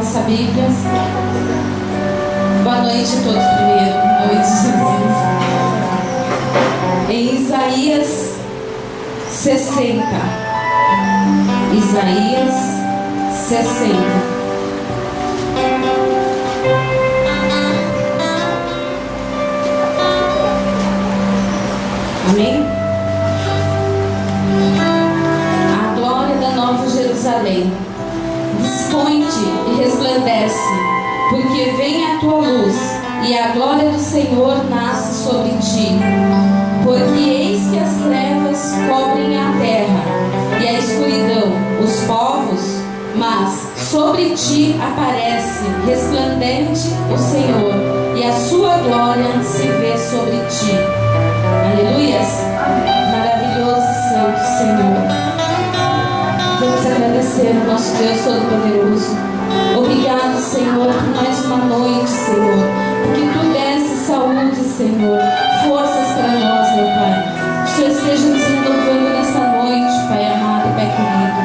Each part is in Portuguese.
nossa Bíblia. Boa noite a todos primeiro. Boa noite, Jesus. Em Isaías 60. Isaías 60. Amém? A glória da Nova Jerusalém. Dispõe-te e resplandece, porque vem a tua luz, e a glória do Senhor nasce sobre ti. Porque eis que as trevas cobrem a terra, e a escuridão os povos, mas sobre ti aparece resplandente o Senhor, e a sua glória se vê sobre ti. Aleluias! Maravilhoso e santo Senhor. Vamos agradecer ao nosso Deus Todo-Poderoso. Obrigado, Senhor, por mais uma noite, Senhor. Porque Tu desse saúde, Senhor. Forças para nós, meu Pai. Que o Senhor esteja nos renovando nesta noite, Pai amado e Pai querido.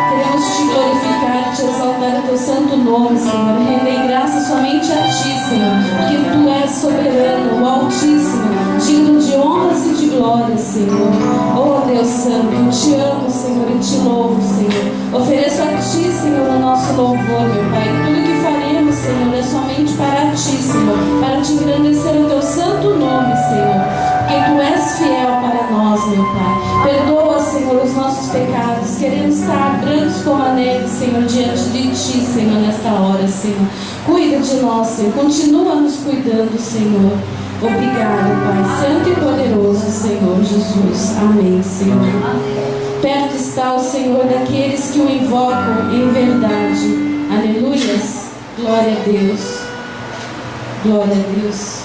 Queremos Te glorificar, Te exaltar o Teu santo nome, Senhor. Render graça somente a Ti, Senhor. Porque Tu és soberano, o Altíssimo, digno de honras e de glórias, Senhor. Oh, Deus Santo, eu Te amo, Senhor, e Te louvo, Senhor. Ofereço a Ti, Senhor, o nosso louvor, meu Pai. Tudo que faremos, Senhor, é somente para Ti, Senhor, para Te engrandecer o Teu santo nome, Senhor. Porque Tu és fiel para nós, meu Pai. Perdoa, Senhor, os nossos pecados. Queremos estar brancos como a neve, Senhor, diante de Ti, Senhor, nesta hora, Senhor. Cuida de nós, Senhor. Continua nos cuidando, Senhor. Obrigado, Pai santo e poderoso, Senhor Jesus. Amém, Senhor. Perto está o Senhor daqueles que o invocam em verdade. Aleluias. Glória a Deus. Glória a Deus.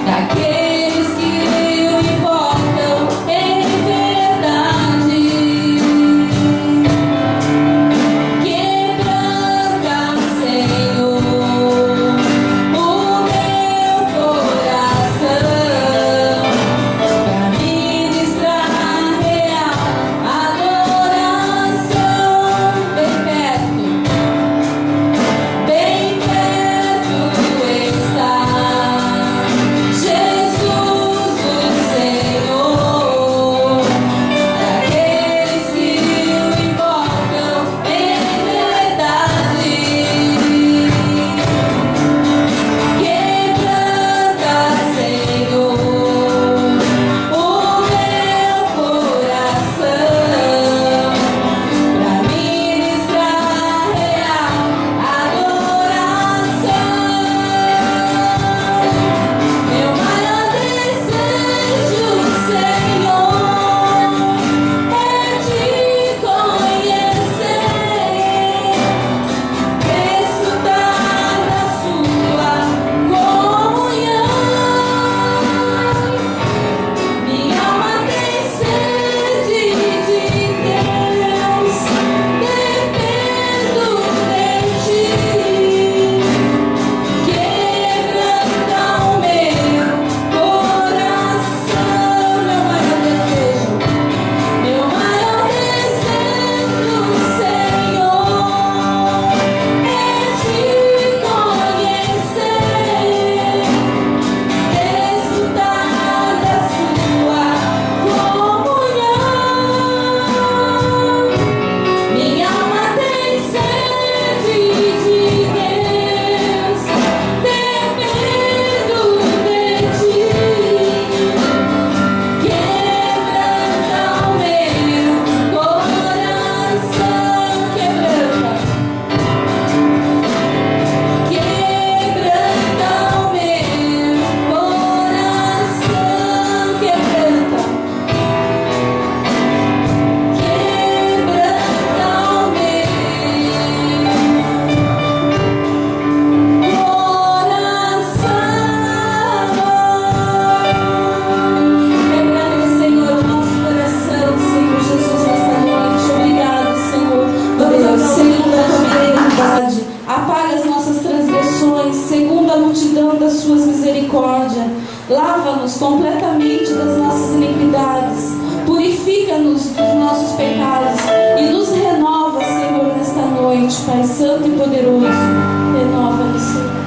Daqueles que o invocam suas misericórdias. Lava-nos completamente das nossas iniquidades. Purifica-nos dos nossos pecados e nos renova, Senhor, nesta noite. Pai Santo e poderoso, renova-nos, Senhor.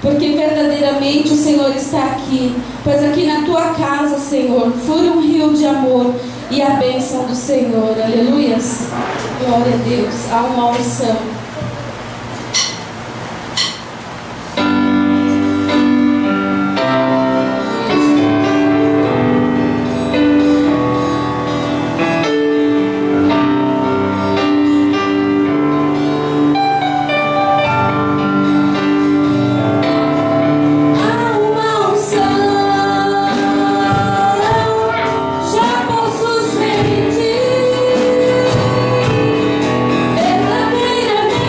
Porque verdadeiramente o Senhor está aqui. Pois aqui na tua casa, Senhor, flui um rio de amor e a bênção do Senhor. Aleluias. Glória a Deus. Há uma unção. Verdadeiramente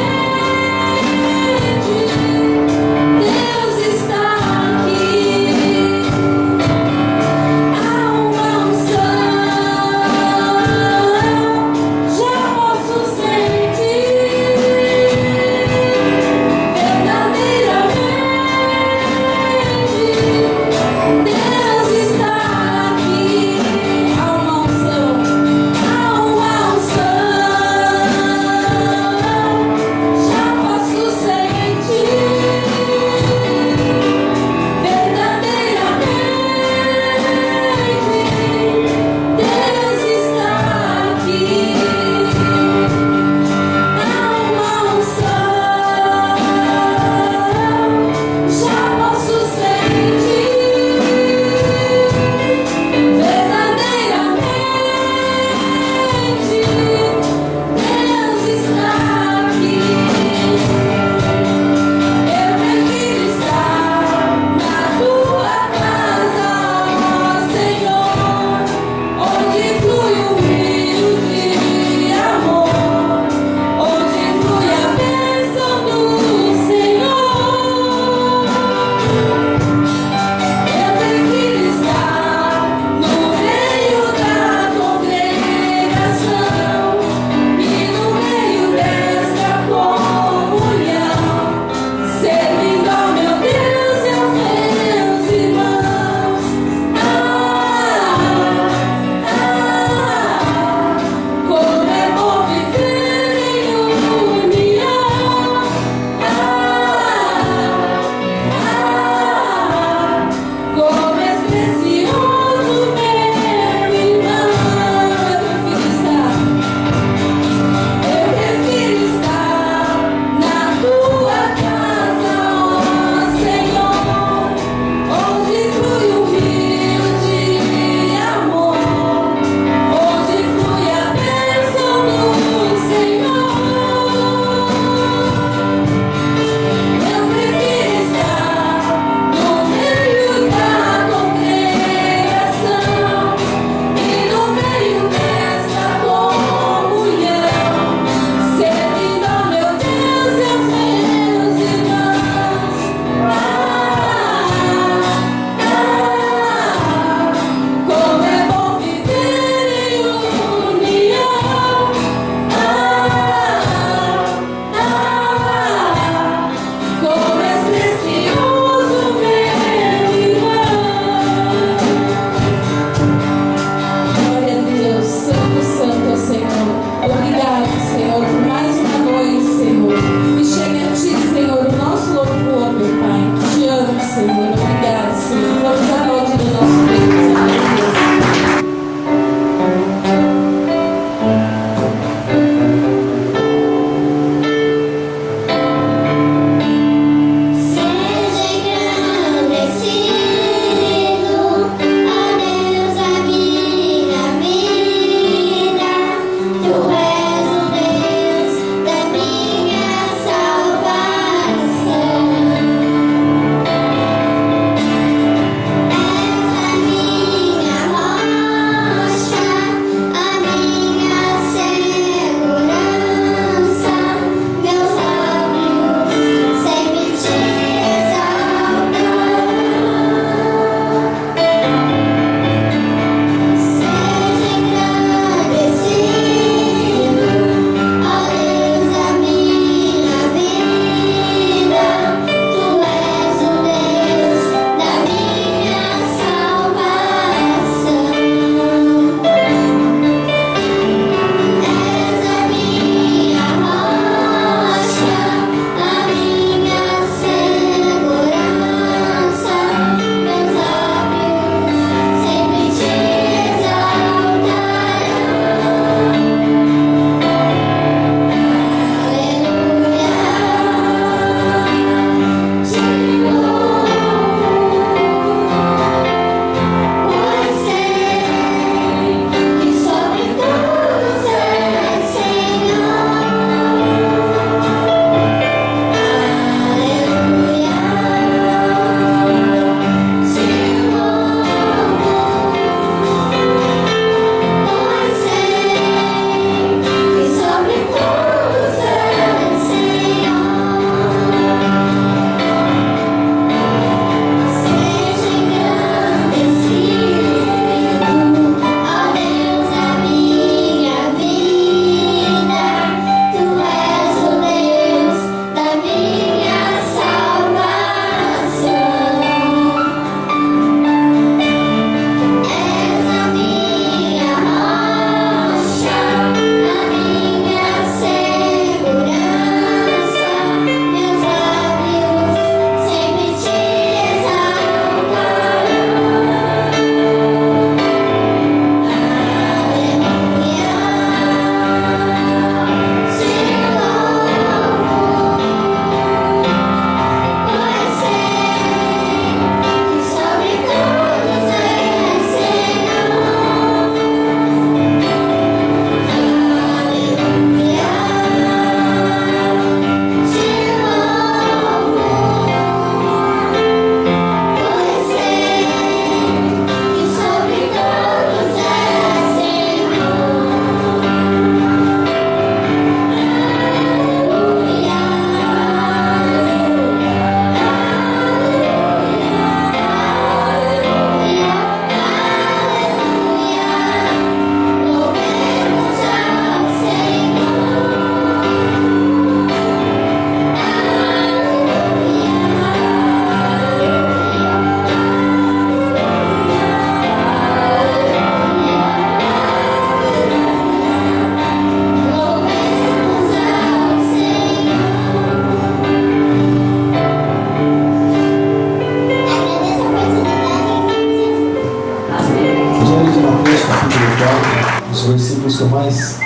Os versículos que eu mais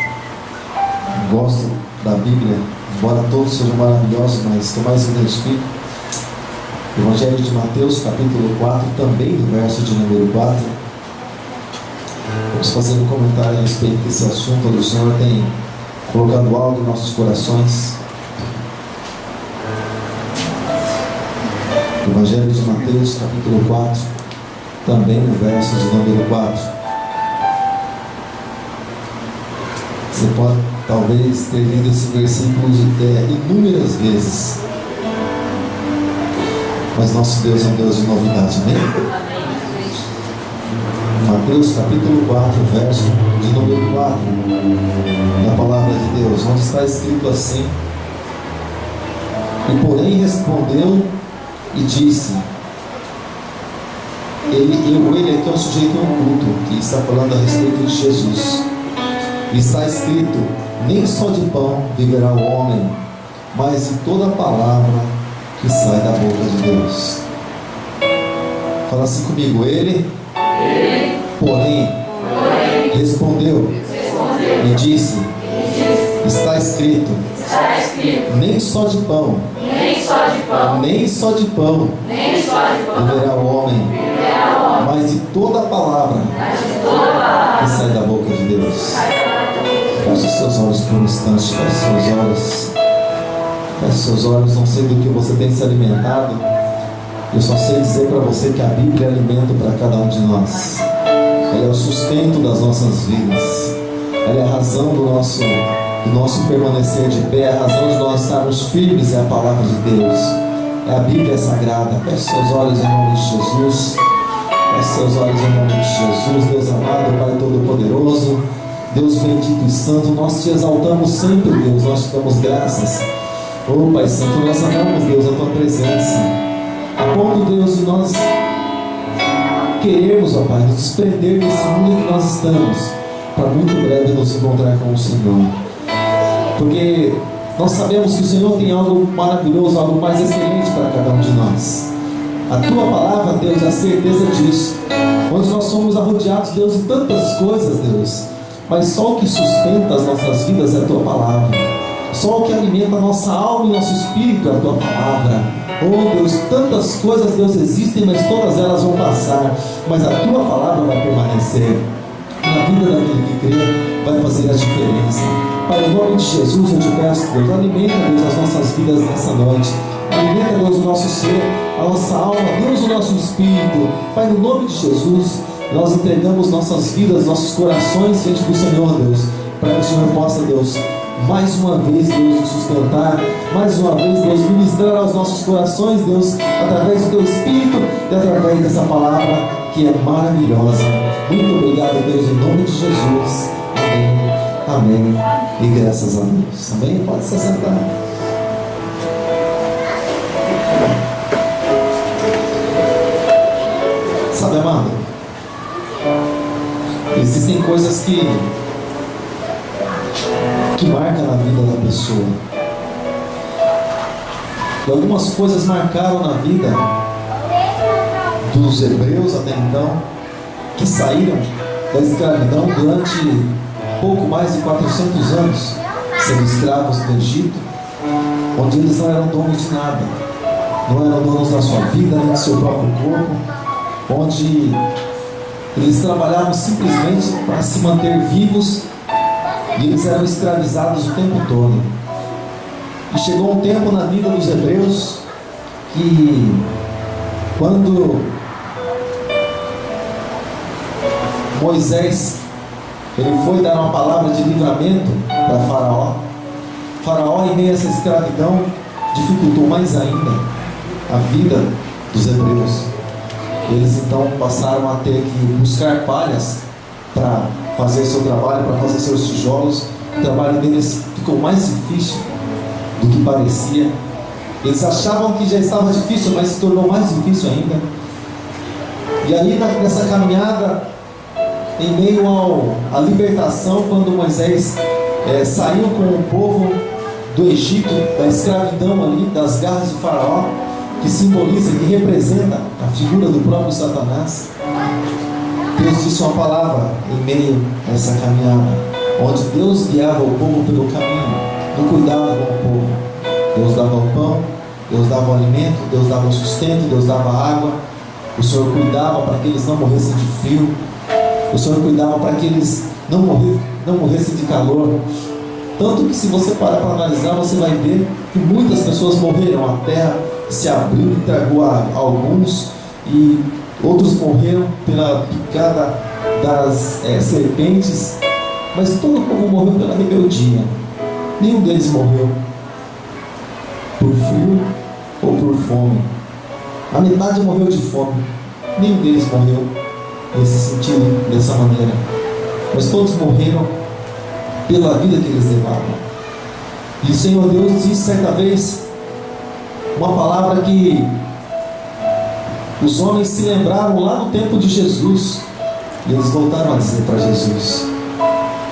gosto da Bíblia, embora todos sejam maravilhosos, mas que eu mais me identifico, Evangelho de Mateus, capítulo 4, também do verso de número 4. Vamos fazer um comentário a respeito desse assunto, onde o Senhor tem colocado algo em nossos corações. Evangelho de Mateus, capítulo 4, também no verso de número 4. Você pode talvez ter lido esse versículo inúmeras vezes, mas nosso Deus é um Deus de novidade, amém? Mateus capítulo 4, verso de número 4, na palavra de Deus, onde está escrito assim: e porém respondeu e disse, ele aqui é um sujeito oculto, que está falando a respeito de Jesus. Está escrito: nem só de pão viverá o homem, mas de toda palavra que sai da boca de Deus. Fala assim comigo: ele porém, respondeu e disse, está escrito, nem só de pão viverá o homem, mas de toda palavra que sai da boca de Deus. Feche seus olhos por um instante, feche seus olhos. Feche seus olhos, não sei do que você tem se alimentado. Eu só sei dizer para você que a Bíblia é alimento para cada um de nós. Ela é o sustento das nossas vidas. Ela é a razão do nosso permanecer de pé. A razão de nós estarmos firmes é a palavra de Deus. É a Bíblia sagrada. Feche seus olhos em nome de Jesus. Feche seus olhos em nome de Jesus. Deus amado, Pai Todo-Poderoso, Deus bendito e santo, nós te exaltamos sempre, Deus. Nós te damos graças. Oh Pai Santo, nós amamos, Deus, a tua presença, a ponto, Deus, de nós queremos, ó Pai, nos desprender desse mundo em que nós estamos, para muito breve nos encontrar com o Senhor, porque nós sabemos que o Senhor tem algo maravilhoso, algo mais excelente para cada um de nós. A tua palavra, Deus, é a certeza disso. Onde nós somos arrodeados, Deus, de tantas coisas, Deus, mas só o que sustenta as nossas vidas é a tua palavra. Só o que alimenta a nossa alma e nosso espírito é a tua palavra. Oh Deus, tantas coisas, Deus, existem, mas todas elas vão passar, mas a tua palavra vai permanecer. Na vida daquele que crê, vai fazer a diferença. Pai, em nome de Jesus, eu te peço, Deus, alimenta, Deus, as nossas vidas nessa noite. Alimenta, Deus, o nosso ser, a nossa alma, Deus, o nosso espírito. Pai, no nome de Jesus, nós entregamos nossas vidas, nossos corações diante do Senhor, Deus, para que o Senhor possa, Deus, mais uma vez, Deus, nos sustentar, mais uma vez, Deus, ministrar aos nossos corações, Deus, através do teu Espírito e através dessa palavra que é maravilhosa. Muito obrigado, Deus, em nome de Jesus. Amém, amém e graças a Deus. Amém? Pode se sentar. Sabe, amado, existem coisas que marcam na vida da pessoa. E algumas coisas marcaram na vida dos hebreus até então, que saíram da escravidão durante pouco mais de 400 anos, sendo escravos do Egito, onde eles não eram donos de nada, não eram donos da sua vida, nem do seu próprio corpo, onde eles trabalhavam simplesmente para se manter vivos, e eles eram escravizados o tempo todo. E chegou um tempo na vida dos hebreus que, quando Moisés ele foi dar uma palavra de livramento para Faraó, em meio a essa escravidão, dificultou mais ainda a vida dos hebreus. Eles então passaram a ter que buscar palhas para fazer seu trabalho, para fazer seus tijolos. O trabalho deles ficou mais difícil do que parecia. Eles achavam que já estava difícil, mas se tornou mais difícil ainda. E aí, nessa caminhada, em meio à libertação, quando Moisés saiu com o povo do Egito, da escravidão ali, das garras de Faraó, que simboliza, que representa a figura do próprio Satanás, Deus disse uma palavra em meio a essa caminhada, onde Deus guiava o povo pelo caminho, não cuidava com o povo. Deus dava o pão, Deus dava o alimento, Deus dava o sustento, Deus dava a água. O Senhor cuidava para que eles não morressem de frio. O Senhor cuidava para que eles não morressem de calor. Tanto que, se você parar para analisar, você vai ver que muitas pessoas morreram. A terra se abriu e tragou a alguns, e outros morreram pela picada das serpentes. Mas todo o povo morreu pela rebeldia. Nenhum deles morreu por frio ou por fome. A metade morreu de fome. Nenhum deles morreu nesse sentido, dessa maneira. Mas todos morreram pela vida que eles levavam. E o Senhor Deus disse certa vez uma palavra que os homens se lembraram lá no tempo de Jesus, e eles voltaram a dizer para Jesus.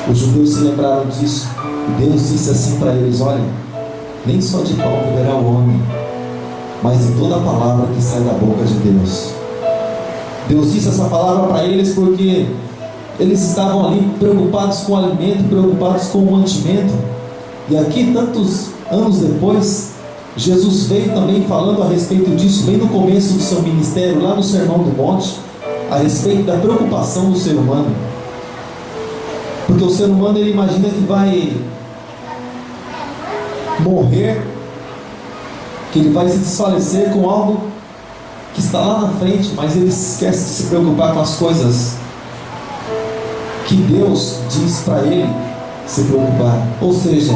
Os judeus se lembraram disso, e Deus disse assim para eles: olha, nem só de pão viverá o homem, mas de toda a palavra que sai da boca de Deus. Deus disse essa palavra para eles porque eles estavam ali preocupados com o alimento, preocupados com o mantimento. E aqui, tantos anos depois, Jesus veio também falando a respeito disso, bem no começo do seu ministério, lá no Sermão do Monte, a respeito da preocupação do ser humano. Porque o ser humano, ele imagina que vai morrer, que ele vai se desfalecer com algo que está lá na frente, mas ele esquece de se preocupar com as coisas que Deus diz para ele se preocupar. Ou seja,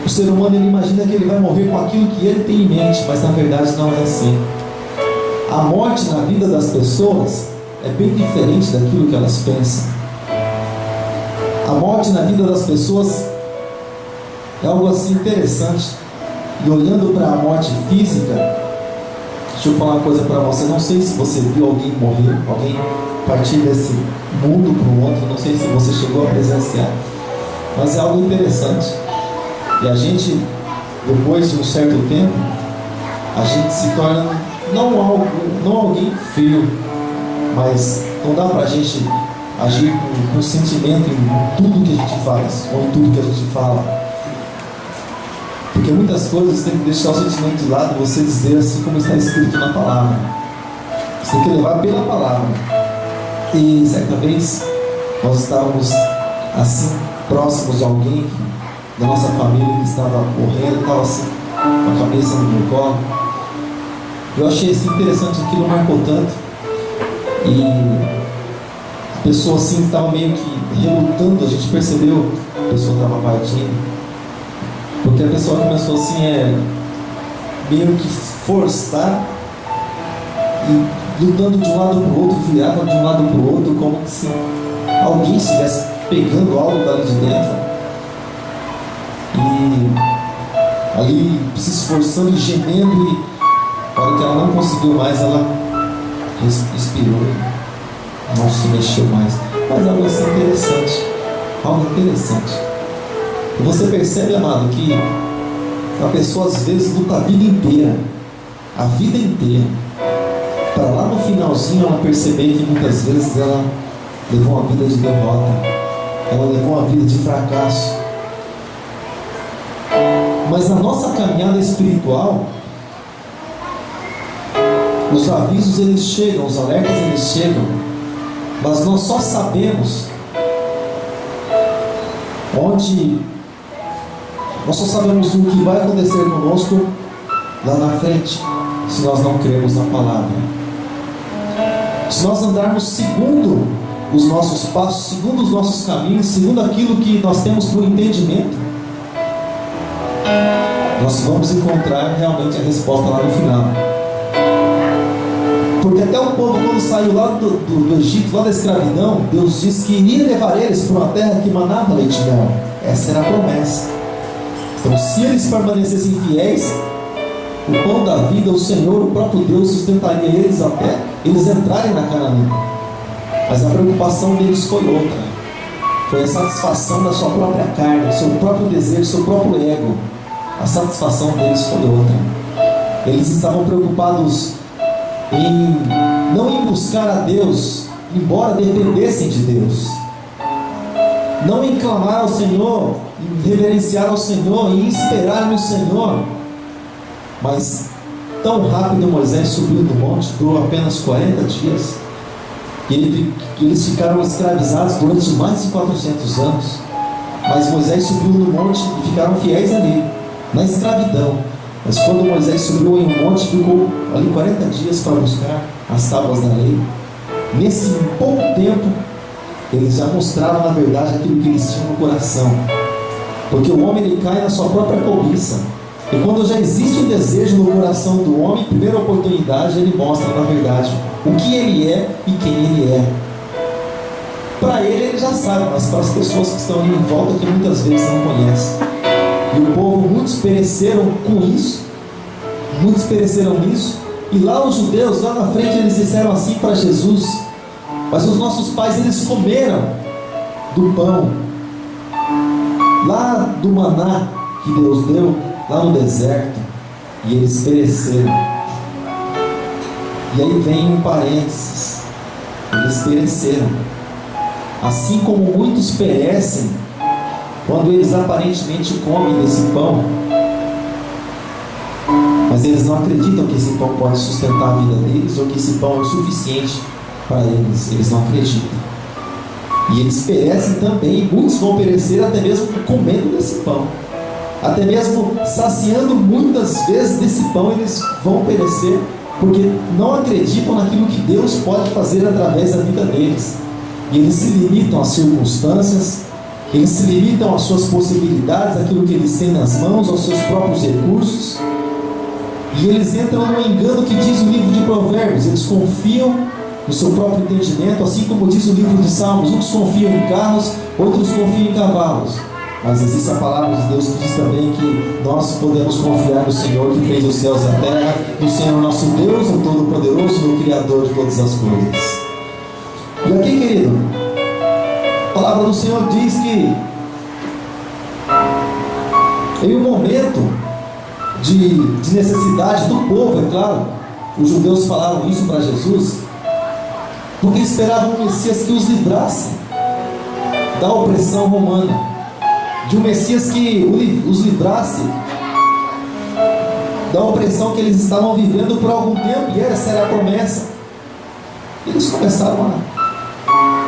o ser humano, ele imagina que ele vai morrer com aquilo que ele tem em mente, mas na verdade não é assim. A morte na vida das pessoas é bem diferente daquilo que elas pensam. A morte na vida das pessoas é algo assim interessante. E olhando para a morte física, deixa eu falar uma coisa para você. Não sei se você viu alguém morrer, alguém partir desse mundo para o outro. Não sei se você chegou a presenciar, mas é algo interessante. E a gente, depois de um certo tempo, a gente se torna não alguém frio, mas não dá para a gente agir com sentimento em tudo que a gente faz, ou em tudo que a gente fala. Porque muitas coisas tem que deixar o sentimento de lado e você dizer assim como está escrito na palavra. Você tem que levar pela palavra. E certa vez nós estávamos assim próximos de alguém da nossa família que estava morrendo, estava assim com a cabeça no meu colo. Eu achei assim interessante, aquilo marcou tanto. E a pessoa assim estava meio que relutando, a gente percebeu que a pessoa estava partindo. Porque a pessoa começou assim, meio que forçar, e lutando de um lado para o outro, virava de um lado para o outro, como se alguém estivesse pegando algo dali de dentro. E ali se esforçando e gemendo, e na hora que ela não conseguiu mais, ela expirou, não se mexeu mais. Mas algo assim interessante, algo interessante. E você percebe, amado, que a pessoa às vezes luta a vida inteira, para lá no finalzinho ela perceber que muitas vezes ela levou uma vida de derrota, ela levou uma vida de fracasso. Mas na nossa caminhada espiritual, os avisos eles chegam, os alertas eles chegam, mas nós só sabemos nós só sabemos o que vai acontecer conosco lá na frente, se nós não cremos na palavra. Se nós andarmos segundo os nossos passos, segundo os nossos caminhos, segundo aquilo que nós temos por entendimento, nós vamos encontrar realmente a resposta lá no final. Porque até o povo, quando saiu lá do Egito, lá da escravidão, Deus disse que iria levar eles para uma terra que manava leite e mel. Essa era a promessa. Então, se eles permanecessem fiéis, o pão da vida, o Senhor, o próprio Deus, sustentaria eles até eles entrarem na Canaã. Mas a preocupação deles foi outra. Foi a satisfação da sua própria carne, do seu próprio desejo, do seu próprio ego. A satisfação deles foi outra. Eles estavam preocupados não em buscar a Deus embora dependessem de Deus. Não em clamar ao Senhor, em reverenciar ao Senhor, em esperar no Senhor. Mas tão rápido Moisés subiu do monte, durou apenas 40 dias. E eles ficaram escravizados durante mais de 400 anos. Mas Moisés subiu no monte e ficaram fiéis ali, na escravidão. Mas quando Moisés subiu em um monte, ficou ali 40 dias para buscar as tábuas da lei. Nesse pouco tempo, eles já mostraram na verdade aquilo que eles tinham no coração. Porque o homem, ele cai na sua própria cobiça. E quando já existe um desejo no coração do homem, primeira oportunidade, ele mostra na verdade o que ele é e quem ele é. Para ele já sabe, mas para as pessoas que estão ali em volta, que muitas vezes não conhecem. E o povo, muitos pereceram com isso, muitos pereceram nisso. E lá os judeus, lá na frente, eles disseram assim para Jesus: mas os nossos pais, eles comeram do pão, lá do maná que Deus deu, lá no deserto, e eles pereceram. E aí vem um parênteses: eles pereceram. Assim como muitos perecem quando eles aparentemente comem desse pão, mas eles não acreditam que esse pão pode sustentar a vida deles, ou que esse pão é o suficiente para eles. Eles não acreditam. E eles perecem também. Muitos vão perecer até mesmo comendo desse pão, até mesmo saciando muitas vezes desse pão. Eles vão perecer porque não acreditam naquilo que Deus pode fazer através da vida deles. E eles se limitam às circunstâncias, eles se limitam às suas possibilidades, àquilo que eles têm nas mãos, aos seus próprios recursos. E eles entram no engano que diz o livro de Provérbios. Eles confiam no seu próprio entendimento, assim como diz o livro de Salmos: uns confiam em carros, outros confiam em cavalos. Mas existe a palavra de Deus que diz também que nós podemos confiar no Senhor que fez os céus e a terra, no Senhor nosso Deus, o Todo-Poderoso, no Criador de todas as coisas. E aqui, querido, a palavra do Senhor diz que em um momento de necessidade do povo, é claro, os judeus falaram isso para Jesus, porque esperavam um Messias que os livrasse da opressão romana, de um Messias que os livrasse da opressão que eles estavam vivendo por algum tempo, e essa era a promessa. Eles começaram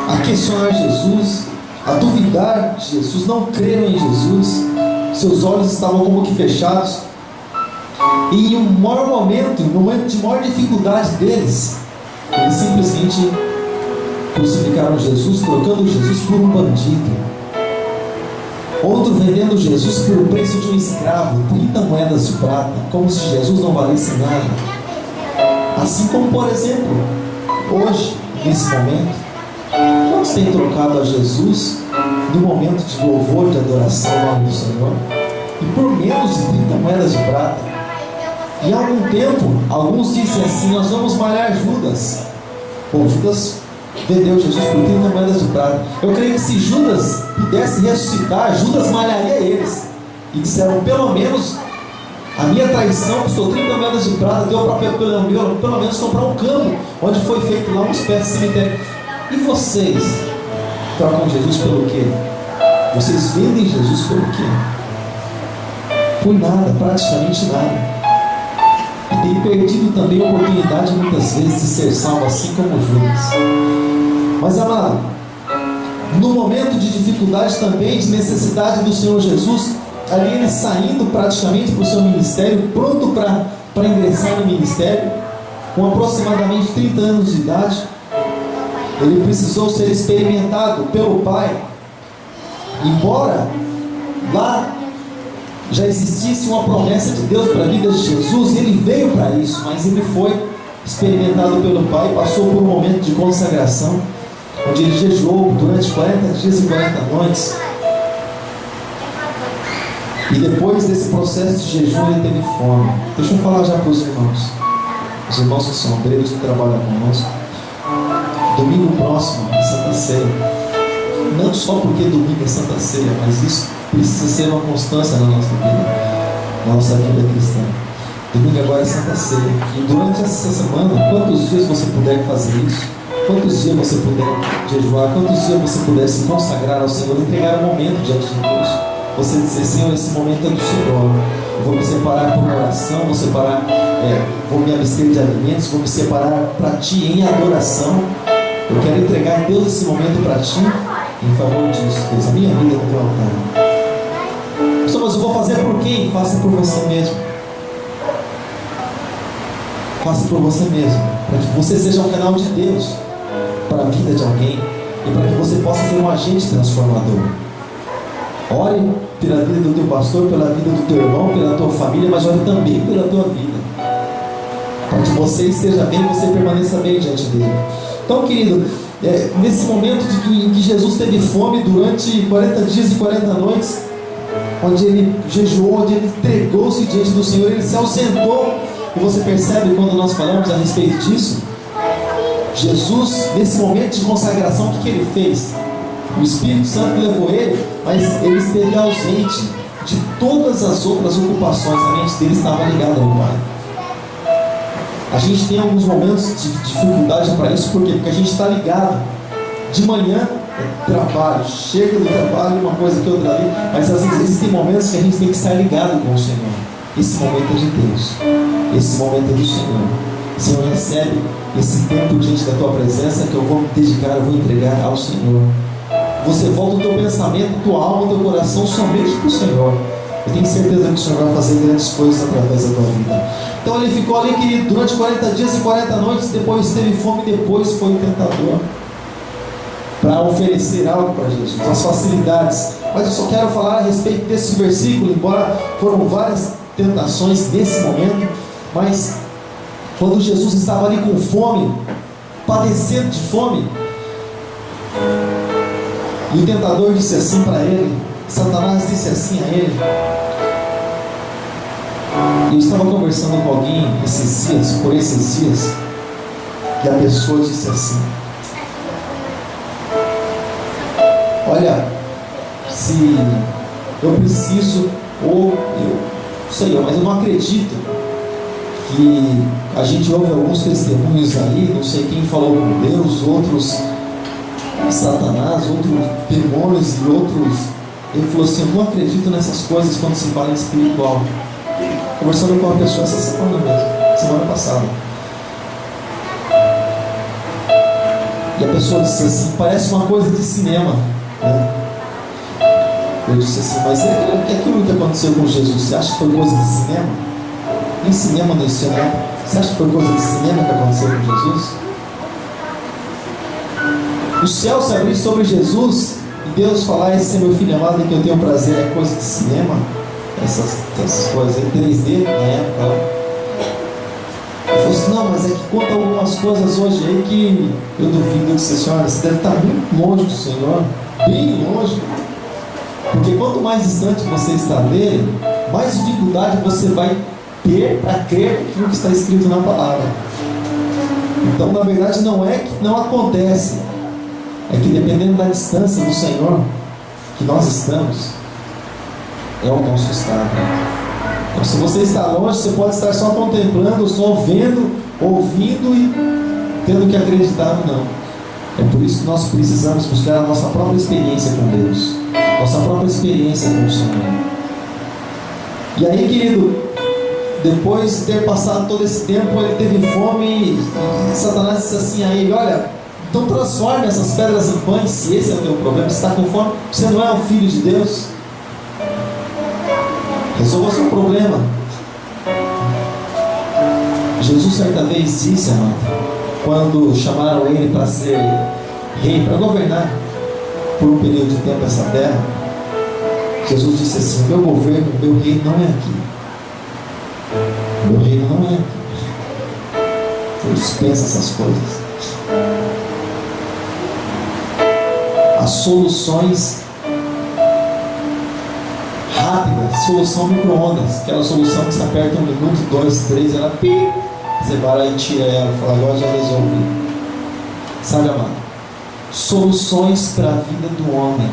a questionar Jesus, a duvidar de Jesus, não creram em Jesus, seus olhos estavam como que fechados. E em um maior momento, no momento de maior dificuldade deles, eles simplesmente crucificaram Jesus, trocando Jesus por um bandido. Outro vendendo Jesus por o preço de um escravo, 30 moedas de prata, como se Jesus não valesse nada. Assim como, por exemplo, hoje, nesse momento, quantos têm trocado a Jesus no momento de louvor, de adoração ao nome do Senhor, e por menos de 30 moedas de prata? E há algum tempo, alguns dizem assim: nós vamos malhar Judas. Bom, Judas vendeu Jesus por 30 moedas de prata. Eu creio que se Judas pudesse ressuscitar, Judas malharia eles. E disseram: pelo menos a minha traição custou 30 moedas de prata, deu para pelo menos comprar um campo onde foi feito lá uns pés de cemitério. E vocês trocam Jesus pelo quê? Vocês vendem Jesus pelo quê? Por nada, praticamente nada. E tem perdido também a oportunidade muitas vezes de ser salvo, assim como Judas. Mas, amado, no momento de dificuldade também, de necessidade do Senhor Jesus, ali ele saindo praticamente para o seu ministério, pronto para ingressar no ministério, com aproximadamente 30 anos de idade, ele precisou ser experimentado pelo Pai. Embora lá já existisse uma promessa de Deus para a vida de Jesus, ele veio para isso, mas ele foi experimentado pelo Pai, passou por um momento de consagração, onde ele jejuou durante 40 dias e 40 noites. E depois desse processo de jejum, ele teve fome. Deixa eu falar já para os irmãos que são obreiros, que trabalham conosco. Domingo próximo é Santa Ceia. Não só porque domingo é Santa Ceia, mas isso precisa ser uma constância na nossa vida cristã. Domingo agora é Santa Ceia. E durante essa semana, quantos dias você puder fazer isso, Quantos dias você puder jejuar, quantos dias você puder se consagrar ao Senhor, entregar um momento diante de Deus. Você dizer: Senhor, esse momento é do Senhor. Eu vou me separar por oração, vou me abster de alimentos, vou me separar para Ti em adoração. Eu quero entregar, Deus, esse momento para Ti, em favor disso, Deus, a minha vida no Teu altar. Mas eu vou fazer por quem? Faça por você mesmo. Faça por você mesmo, para que você seja um canal de Deus para a vida de alguém e para que você possa ser um agente transformador. Ore pela vida do teu pastor, pela vida do teu irmão, pela tua família, mas ore também pela tua vida, para que você esteja bem, você permaneça bem diante dele. Então, querido, nesse momento em que Jesus teve fome durante 40 dias e 40 noites, onde ele jejuou, onde ele entregou-se diante do Senhor, ele se ausentou. E você percebe, quando nós falamos a respeito disso, Jesus, nesse momento de consagração, o que ele fez? O Espírito Santo levou ele, mas ele esteve ausente de todas as outras ocupações. A mente dele estava ligada ao Pai. A gente tem alguns momentos de dificuldade para isso. Por quê? Porque a gente está ligado. De manhã é trabalho, chega do trabalho, uma coisa que outra ali, mas às vezes existem momentos que a gente tem que estar ligado com o Senhor. Esse momento é de Deus, esse momento é do Senhor. Senhor, recebe esse tempo diante da Tua presença, que eu vou me dedicar, eu vou entregar ao Senhor. Você volta o teu pensamento, tua alma, teu coração somente para o Senhor. Eu tenho certeza que o Senhor vai fazer grandes coisas através da tua vida. Então ele ficou ali, querido, durante 40 dias e 40 noites. Depois teve fome, depois foi o tentador para oferecer algo para Jesus, as facilidades. Mas eu só quero falar a respeito desse versículo, embora foram várias tentações nesse momento, mas quando Jesus estava ali com fome, padecendo de fome, e o tentador disse assim para ele, Satanás disse assim a ele. Eu estava conversando com alguém esses dias, e a pessoa disse assim: olha, se eu preciso, mas eu não acredito que a gente ouve alguns testemunhos ali, não sei quem falou com Deus, outros Satanás, outros demônios e outros. Ele falou assim: eu não acredito nessas coisas quando se fala em espiritual. Conversando com uma pessoa essa semana mesmo, semana passada, e a pessoa disse assim: parece uma coisa de cinema, né? Eu disse assim: mas é aquilo que aconteceu com Jesus, você acha que foi coisa de cinema? Nem cinema não existe, né? Você acha que foi coisa de cinema que aconteceu com Jesus? O céu se abrir sobre Jesus e Deus falar: esse é meu filho amado em que eu tenho prazer, é coisa de cinema? Essas coisas em 3D na época. Eu falei assim: não, mas é que conta algumas coisas hoje aí que eu duvido que você deve estar muito longe do Senhor, bem longe, porque quanto mais distante você está dele, mais dificuldade você vai ter para crer naquilo que está escrito na palavra. Então, na verdade, não é que não acontece, é que dependendo da distância do Senhor que nós estamos, é o nosso estado. Então, se você está longe, você pode estar só contemplando, só vendo, ouvindo e tendo que acreditar ou não. É por isso que nós precisamos buscar a nossa própria experiência com Deus, nossa própria experiência com o Senhor. E aí, querido, depois de ter passado todo esse tempo, ele teve fome e Satanás disse assim a ele: olha, então transforme essas pedras em pães. Se esse é o teu problema, se está com fome, você não é um filho de Deus. Resolva o seu problema. Jesus certa vez disse, amado, quando chamaram ele para ser rei, para governar por um período de tempo essa terra, Jesus disse assim: meu governo, meu reino não é aqui. Meu reino não é aqui. Eu dispenso essas coisas. As soluções rápidas, solução micro-ondas, aquela solução que você aperta 1 minuto, 2, 3, ela pi, você vai e tira ela, fala: agora já resolvi. Sabe, amado? Soluções para a vida do homem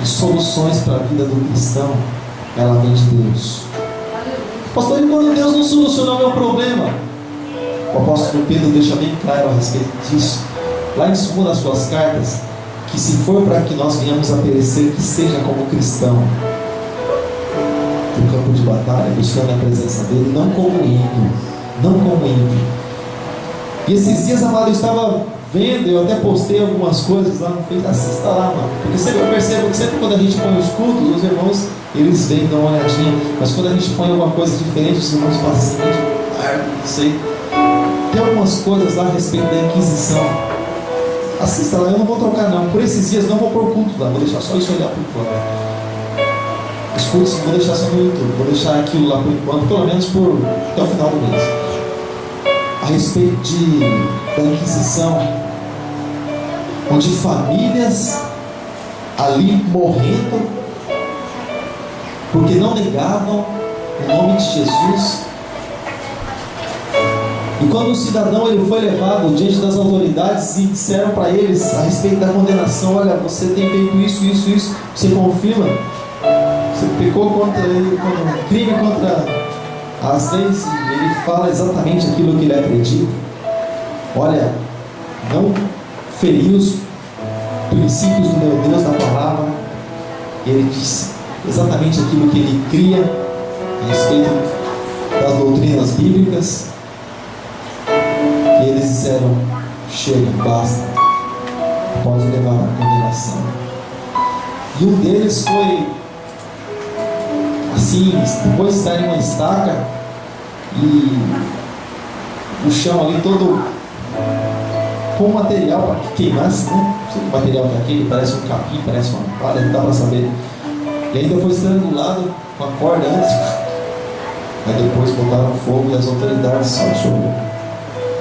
e soluções para a vida do cristão, ela vem de Deus. Pastor, e quando Deus não solucionar o meu problema? O apóstolo Pedro deixa bem claro a respeito disso. lá em uma das suas cartas, que se for para que nós venhamos a perecer, que seja como cristão, no campo de batalha, buscando a presença dele, não como ímpio, não como ímpio. E esses dias, amado, eu estava vendo, eu até postei algumas coisas lá no Facebook, assista lá, mano, porque sempre eu percebo que sempre quando a gente põe os cultos, os irmãos, eles vêm, dão uma olhadinha, mas quando a gente põe alguma coisa diferente, os irmãos fazem assim, não sei. Tem algumas coisas lá a respeito da Inquisição. Assista lá, eu não vou trocar não, por esses dias não vou pôr culto lá, vou deixar só isso olhar por enquanto. Os cultos vou deixar só no YouTube, vou deixar aquilo lá por enquanto, pelo menos até o final do mês. A respeito da Inquisição, onde famílias ali morrendo, porque não negavam o nome de Jesus. E quando o cidadão ele foi levado diante das autoridades e disseram para eles a respeito da condenação: olha, você tem feito isso, você confirma? Você pecou contra ele, um crime contra as leis, e ele fala exatamente aquilo que ele acredita. Olha, não feriu os princípios do meu Deus, da palavra. Ele disse exatamente aquilo que ele cria a respeito das doutrinas bíblicas. E eles disseram: chega, basta, pode levar a condenação. E um deles foi assim, depois de estar em uma estaca e o chão ali todo com material para que queimasse, né? Não sei que material que é aquele, parece um capim, parece uma palha, não dá para saber. E ainda foi estrangulado com a corda antes. Aí depois botaram fogo e as autoridades só choram,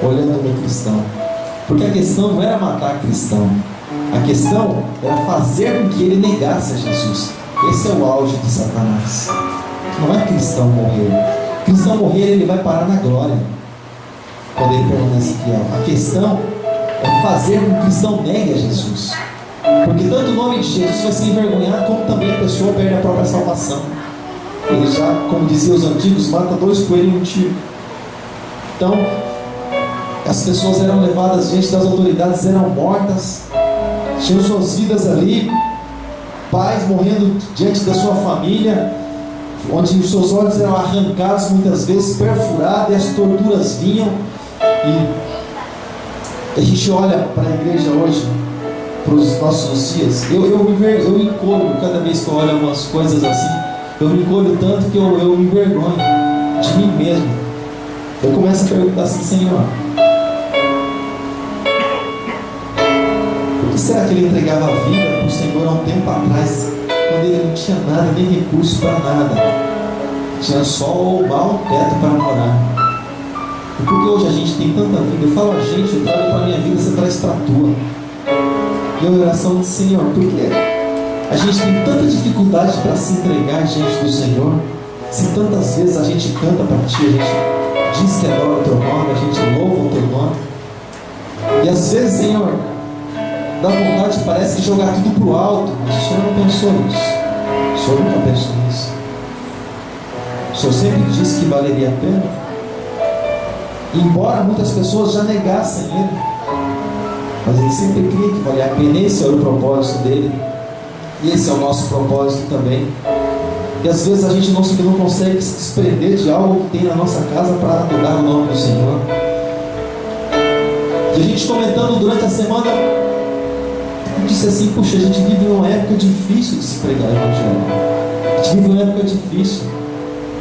olhando no cristão. Porque a questão não era matar cristão, a questão era fazer com que ele negasse a Jesus. Esse é o auge de Satanás. Não é cristão morrer. Cristão morrer, ele vai parar na glória quando ele permanece fiel. A questão é fazer com que o cristão negue a Jesus. Porque tanto o nome de Jesus vai se envergonhar, como também a pessoa perde a própria salvação. Ele já, como diziam os antigos, mata 2 coelhos em um tiro. Então, as pessoas eram levadas diante das autoridades, eram mortas, tinham suas vidas ali, pais morrendo diante da sua família, onde os seus olhos eram arrancados muitas vezes, perfurados, e as torturas vinham. E a gente olha para a igreja hoje, para os nossos dias, eu me encolho cada vez que eu olho algumas coisas assim. Eu me encolho tanto que eu me envergonho de mim mesmo. Eu começo a perguntar assim: Senhor, por que será que ele entregava a vida para o Senhor há um tempo atrás, quando ele não tinha nada, nem recurso para nada, tinha só o mal, um teto para morar? E por que hoje a gente tem tanta vida? Eu falo: a gente, eu trago para a minha vida, você traz para a tua. E a oração diz: Senhor, por que a gente tem tanta dificuldade para se entregar diante do Senhor, se tantas vezes a gente canta para Ti, a gente diz que adora o Teu nome, a gente louva o Teu nome, e às vezes, Senhor, dá vontade, parece, de jogar tudo para o alto, mas o Senhor não pensou nisso. O Senhor nunca pensou nisso. O Senhor sempre disse que valeria a pena, embora muitas pessoas já negassem Ele, mas Ele sempre cria que valia a pena. Esse era o propósito dele, e esse é o nosso propósito também. E às vezes a gente não consegue se desprender de algo que tem na nossa casa para adorar o nome do Senhor. E a gente comentando durante a semana, disse assim: puxa, a gente vive uma época difícil de se pregar o Evangelho. A gente vive uma época difícil,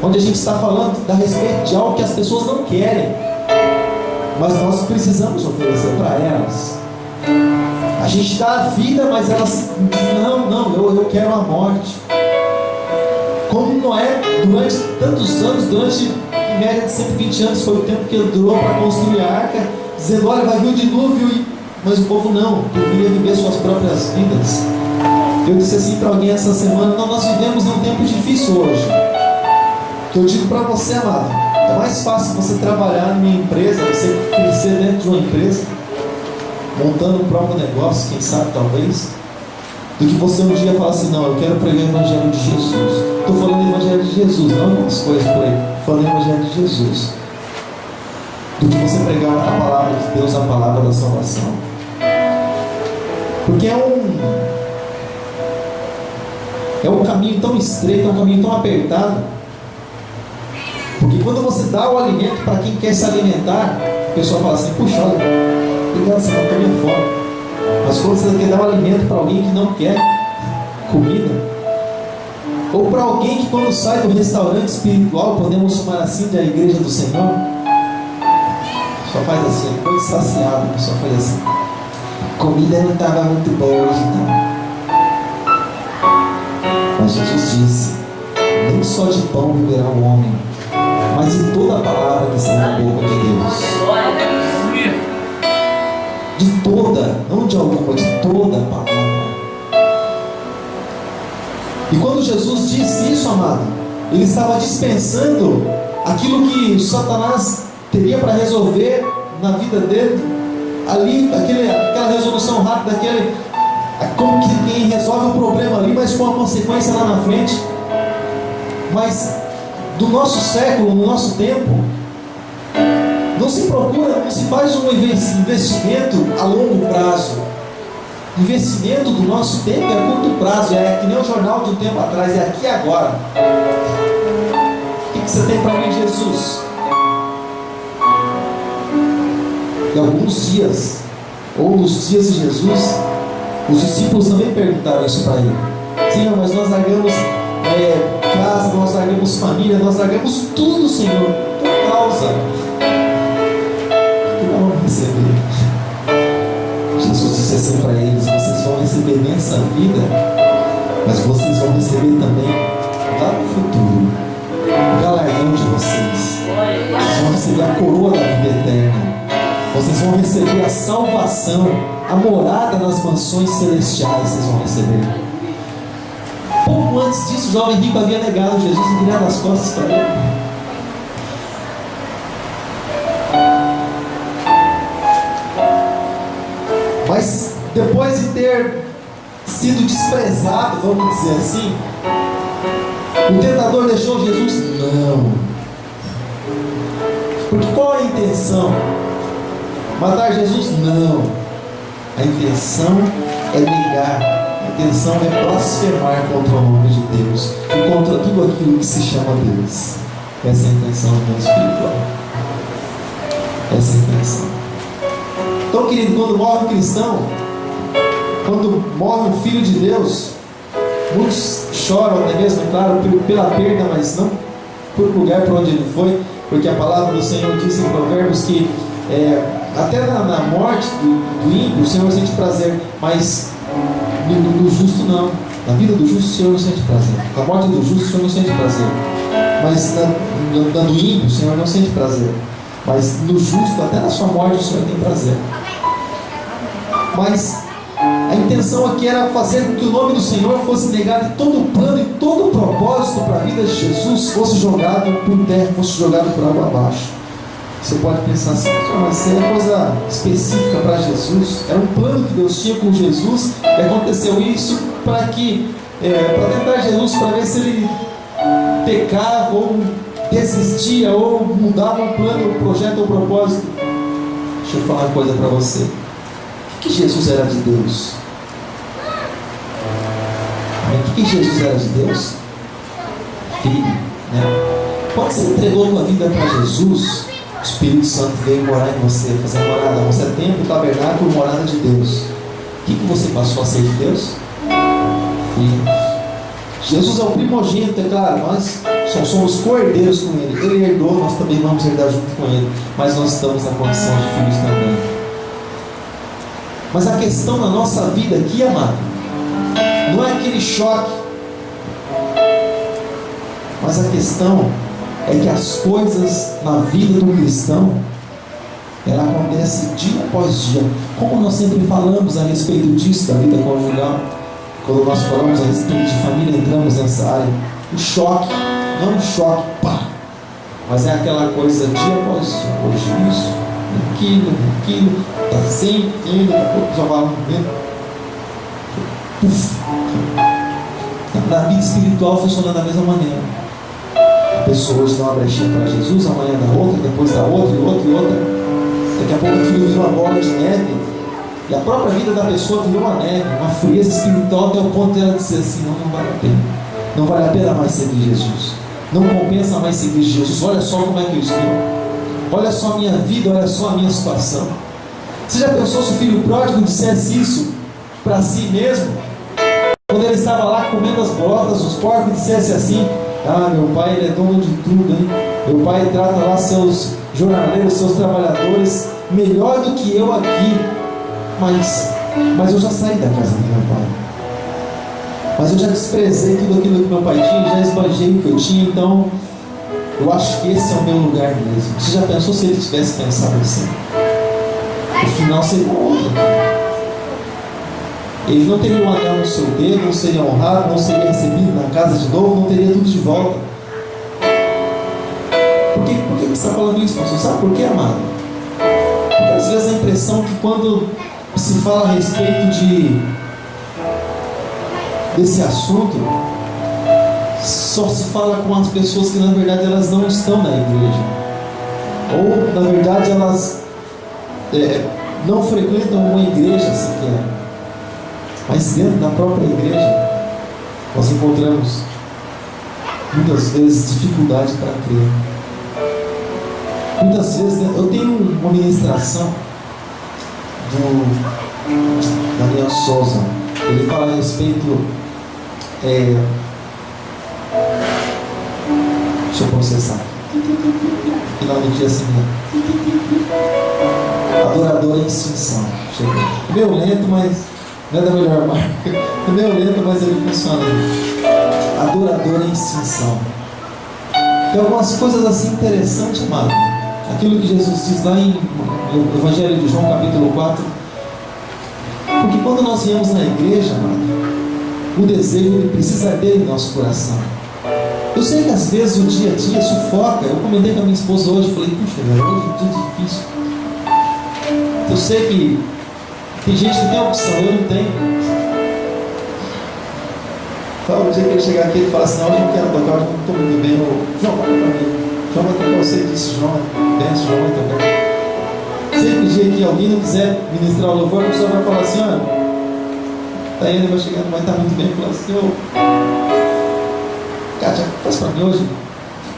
onde a gente está falando a respeito de algo que as pessoas não querem, mas nós precisamos oferecer para elas. A gente dá a vida, mas elas dizem: não, eu quero a morte. Como Noé, durante tantos anos, durante em média de 120 anos, foi o tempo que ele durou para construir a arca, dizendo: olha, vai vir o dilúvio, mas o povo não, preferia viver suas próprias vidas. Eu disse assim para alguém essa semana: não, nós vivemos em um tempo difícil hoje. Que eu digo para você, amado, é mais fácil você trabalhar numa empresa, você crescer dentro de uma empresa, montando um próprio negócio, quem sabe, talvez, do que você um dia falar assim: não, eu quero pregar o Evangelho de Jesus. Estou falando do Evangelho de Jesus, não algumas coisas por aí, estou falando do Evangelho de Jesus. Do que você pregar a palavra de Deus, a palavra da salvação. Porque é um caminho tão estreito, é um caminho tão apertado. Porque quando você dá o alimento para quem quer se alimentar, a pessoa fala assim: puxa, olha, obrigado, você não tem minha fome. Mas quando você quer dar um alimento para alguém que não quer comida, ou para alguém que quando sai do restaurante espiritual, podemos chamar assim de a igreja do Senhor, só faz assim, depois de saciado, a pessoa faz assim: a comida não estava muito boa hoje não. Mas Jesus disse: nem só de pão viverá o homem, mas de toda a palavra que sai da boca de Deus. De toda, não de alguma, de toda a palavra. E quando Jesus disse isso, amado, ele estava dispensando aquilo que Satanás teria para resolver na vida dele. Ali, aquela resolução rápida, como que quem resolve o problema ali, mas com a consequência lá na frente. Mas do nosso século, no nosso tempo, não se procura, não se faz um investimento a longo prazo. Investimento do nosso tempo é a curto prazo, é que nem o jornal de um tempo atrás, é aqui e agora. O que você tem para mim, Jesus? E alguns dias, ou nos dias de Jesus, os discípulos também perguntaram isso para ele: Senhor, mas nós largamos casa, nós largamos família, nós largamos tudo, Senhor, por causa que não vamos receber. Jesus disse assim para eles: vocês vão receber nessa vida, mas vocês vão receber também lá no futuro o galardão de vocês. Vocês vão receber a coroa da vida eterna. Vocês vão receber a salvação, a morada nas mansões celestiais. Vocês vão receber. Pouco antes disso, o jovem rico havia negado Jesus e virado as costas para ele. Mas depois de ter sido desprezado, vamos dizer assim, o tentador deixou Jesus? Não. Porque qual é a intenção? Matar Jesus? Não. A intenção é negar. A intenção é blasfemar contra o nome de Deus e contra tudo aquilo que se chama Deus. Essa é a intenção do mundo espiritual. Essa é a intenção. Então, querido, quando morre um cristão, quando morre um filho de Deus, muitos choram até mesmo, é claro, pela perda, mas não por lugar para onde ele foi, porque a palavra do Senhor diz em Provérbios que até na morte do ímpio o Senhor sente prazer, mas no justo não. Na vida do justo o Senhor não sente prazer. Na morte do justo o Senhor não sente prazer. Mas na do ímpio o Senhor não sente prazer. Mas no justo, até na sua morte, o Senhor tem prazer. Mas a intenção aqui era fazer com que o nome do Senhor fosse negado, e todo o plano e todo o propósito para a vida de Jesus fosse jogado por terra, fosse jogado por água abaixo. Você pode pensar assim: mas isso é coisa específica para Jesus. Era um plano que Deus tinha com Jesus, e aconteceu isso para tentar Jesus, para ver se ele pecava ou desistia ou mudava o plano, o projeto ou o propósito. Deixa eu falar uma coisa para você. O que Jesus era de Deus? O que Jesus era de Deus? Filho, né? Quando você entregou a tua vida para Jesus, o Espírito Santo veio morar em você, fazer morada. Você é templo, tabernáculo, morada de Deus. O que você passou a ser de Deus? Filho. Jesus é o primogênito, é claro, nós somos cordeiros com Ele. Ele herdou, nós também vamos herdar junto com Ele. Mas nós estamos na condição de filhos também. Mas a questão na nossa vida aqui, amado, não é aquele choque. Mas a questão é que as coisas na vida do cristão, ela acontece dia após dia. Como nós sempre falamos a respeito disso, da vida conjugal, quando nós falamos a respeito de família, entramos nessa área. O choque, não um choque, pá, mas é aquela coisa dia após dia. Hoje isso, aquilo, está sempre tendo, daqui a pouco já vai vendo. Na vida espiritual funciona da mesma maneira. A pessoa hoje dá uma brechinha para Jesus, amanhã dá outra, depois dá outra e outra e outra. Daqui a pouco aquilo vira uma bola de neve E a própria vida da pessoa virou uma neve, uma frieza espiritual, até o ponto de ela dizer assim: não vale a pena. Não vale a pena mais seguir Jesus. Não compensa mais seguir Jesus. Olha só como é que eu estou. Olha só a minha vida, olha só a minha situação. Você já pensou se o filho pródigo dissesse isso para si mesmo? Quando ele estava lá comendo as bolotas dos porcos, dissesse assim: ah, meu pai, ele é dono de tudo, hein? Meu pai trata lá seus jornaleiros, seus trabalhadores melhor do que eu aqui. Mas eu já saí da casa do meu pai. Mas eu já desprezei tudo aquilo que meu pai tinha, já esbanjei o que eu tinha, então eu acho que esse é o meu lugar mesmo. Você já pensou se ele tivesse pensado assim? O final seria outro. Ele não teria um anel no seu dedo, não seria honrado, não seria recebido na casa de novo, não teria tudo de volta. Por que você está falando isso, pastor? Sabe por quê, amado? Porque às vezes a impressão que quando se fala a respeito desse assunto, só se fala com as pessoas que na verdade elas não estão na igreja, ou na verdade elas não frequentam uma igreja sequer. Mas dentro da própria igreja nós encontramos muitas vezes dificuldade para crer. Muitas vezes eu tenho uma ministração do Daniel Souza. Ele fala a respeito deixa eu processar. Final do dia assim, adorador em extinção. Meio lento, mas não é da melhor marca. É meio lento, mas ele funciona. Adorador em extinção. Tem algumas coisas assim interessantes, amado. Aquilo que Jesus diz lá no Evangelho de João, capítulo 4. Porque quando nós viemos na igreja, amado, o desejo ele precisa ter em nosso coração. Eu sei que às vezes o dia a dia sufoca. Eu comentei com a minha esposa hoje, falei: puxa, hoje é um dia difícil. Eu sei que tem gente que tem opção, eu não tenho. Fala o dia que ele chegar aqui e fala assim: não, hoje eu não quero tocar, hoje eu não estou muito bem. João, olha para mim. João vai tocar, você disse, João, pensa, João vai tocar. Sempre dia que alguém não quiser ministrar o louvor, a pessoa vai falar assim: olha, daí ele vai chegando, vai estar muito bem. Fala assim: ô, Kátia, faz para mim hoje.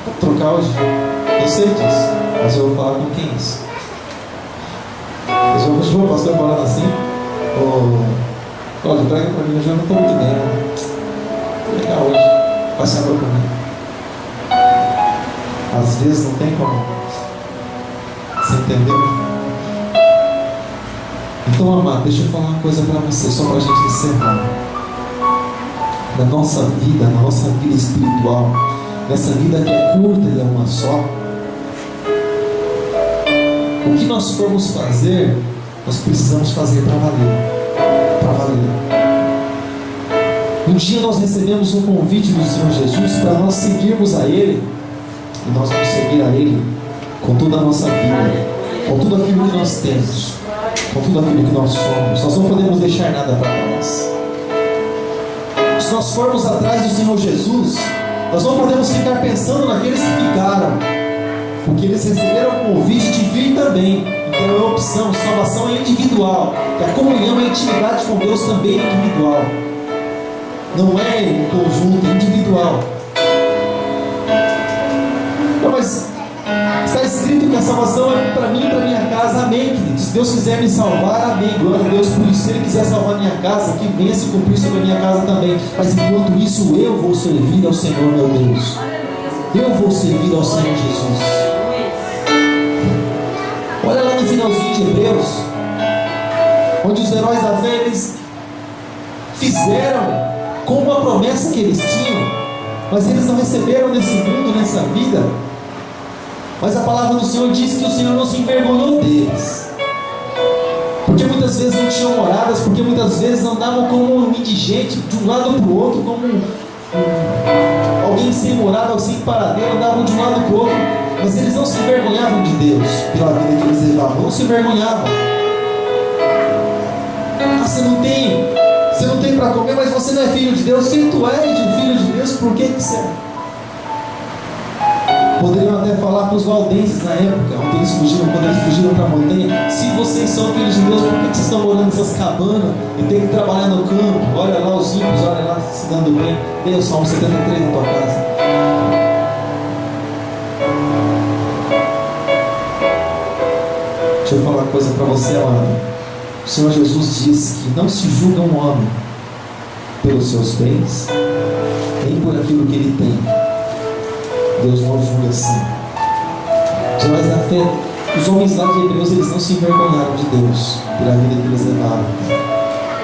Vou trocar hoje. Eu sei disso, mas eu vou falar com quem é isso. João, o pastor falando assim: olha, traga para mim, hoje eu não estou muito bem. Vou ligar hoje, passa agora para mim. Às vezes não tem como. Você entendeu? Então, amado, deixa eu falar uma coisa para você, só para a gente encerrar. Na nossa vida espiritual, nessa vida que é curta e é uma só, o que nós formos fazer, nós precisamos fazer para valer. Para valer. Um dia nós recebemos um convite do Senhor Jesus para nós seguirmos a Ele, e nós vamos seguir a Ele com toda a nossa vida, com tudo aquilo que nós temos, com tudo aquilo que nós somos. Nós não podemos deixar nada para trás. Se nós formos atrás do Senhor Jesus, nós não podemos ficar pensando naqueles que ficaram, porque eles receberam o convite de vir também. Então é opção, salvação é individual, e a comunhão, a intimidade com Deus também é individual, não é em conjunto, é individual. Não, mas está escrito que a salvação é para mim e para minha casa, amém, queridos. Se Deus quiser me salvar, amém, glória a Deus por isso. Se Ele quiser salvar minha casa, que venha se cumprir sobre a minha casa também. Mas enquanto isso, eu vou servir ao Senhor, meu Deus. Eu vou servir ao Senhor Jesus. Olha lá no finalzinho de Hebreus, onde os heróis da fé, eles fizeram com uma promessa que eles tinham, mas eles não receberam nesse mundo, nessa vida. Mas a palavra do Senhor diz que o Senhor não se envergonhou deles, porque muitas vezes não tinham moradas, porque muitas vezes andavam como um indigente, de um lado para o outro, como alguém sem morada, ou sem paradeiro, andavam de um lado para o outro. Mas eles não se envergonhavam de Deus pela vida que eles levavam, não se envergonhavam. Ah, você não tem para comer, mas você não é filho de Deus. Se tu és um filho de Deus, por que você é? Poderiam até falar para os valdenses na época, onde eles fugiram, quando eles fugiram para a montanha: se vocês são filhos de Deus, por que vocês estão morando nessas cabanas e tem que trabalhar no campo? Olha lá os ímpios, olha lá se dando bem. Vem o Salmo 73 na tua casa. Deixa eu falar uma coisa para você, amado. O Senhor Jesus disse que não se julga um homem pelos seus bens, nem por aquilo que ele tem. Deus não julga assim. Os homens da fé, os homens lá de Hebreus, eles não se envergonharam de Deus pela vida que eles levaram.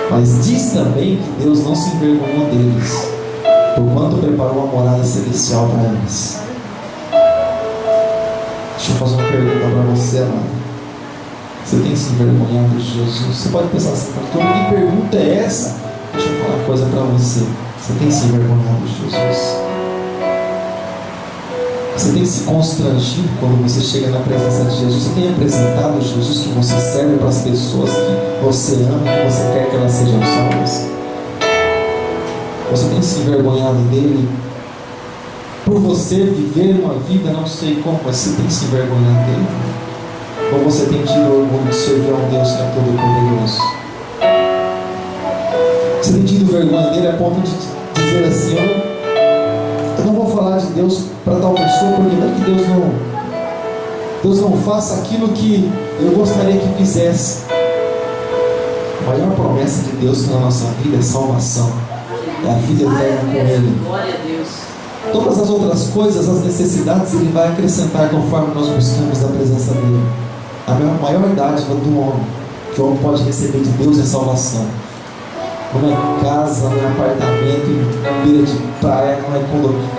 Mas diz também que Deus não se envergonhou deles, porquanto preparou uma morada celestial para eles. Deixa eu fazer uma pergunta para você, amado. Você tem se envergonhado de Jesus? Você pode pensar assim: pastor, que pergunta é essa? Deixa eu falar uma coisa para você. Você tem se envergonhado de Jesus? Você tem se constrangido quando você chega na presença de Jesus? Você tem apresentado Jesus que você serve para as pessoas que você ama e que você quer que elas sejam salvas? Você tem se envergonhado dele por você viver uma vida, não sei como, mas você tem se envergonhado dele? Ou você tem tido orgulho de servir a um Deus que é todo poderoso? Você tem tido vergonha dele a ponto de dizer assim: eu não vou falar de Deus para tal pessoa, porque não é que Deus não faça aquilo que eu gostaria que fizesse. A maior promessa de Deus na nossa vida é salvação, é a vida eterna com Ele. Glória a Deus. Todas as outras coisas, as necessidades, Ele vai acrescentar conforme nós buscamos a presença dEle. A maior dádiva do homem que o homem pode receber de Deus é salvação. Não é casa, não é apartamento em beira de praia, não é condomínio.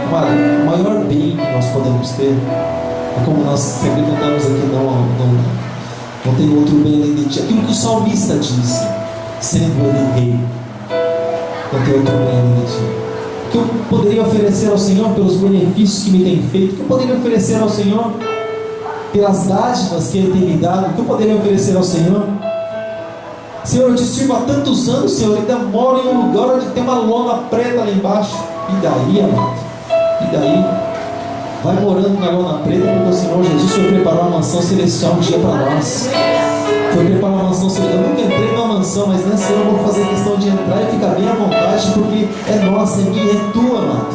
O maior bem que nós podemos ter é, como nós sempre cantamos aqui, não tem outro bem além de ti. Aquilo que o salmista disse: sendo ele rei, não tem outro bem além de ti. O que eu poderia oferecer ao Senhor pelos benefícios que me tem feito? O que eu poderia oferecer ao Senhor pelas dádivas que Ele tem me dado? O que eu poderia oferecer ao Senhor? Senhor, eu te sirvo há tantos anos, Senhor, ainda moro em um lugar onde tem uma lona preta lá embaixo. E daí, amado? E daí? Vai morando na lona preta, porque o Senhor Jesus foi preparar uma mansão celestial um dia para nós. Foi preparar uma mansão celestial. Eu nunca entrei numa mansão, mas nessa eu vou fazer questão de entrar e ficar bem à vontade, porque é nossa, é minha, é tua, amado.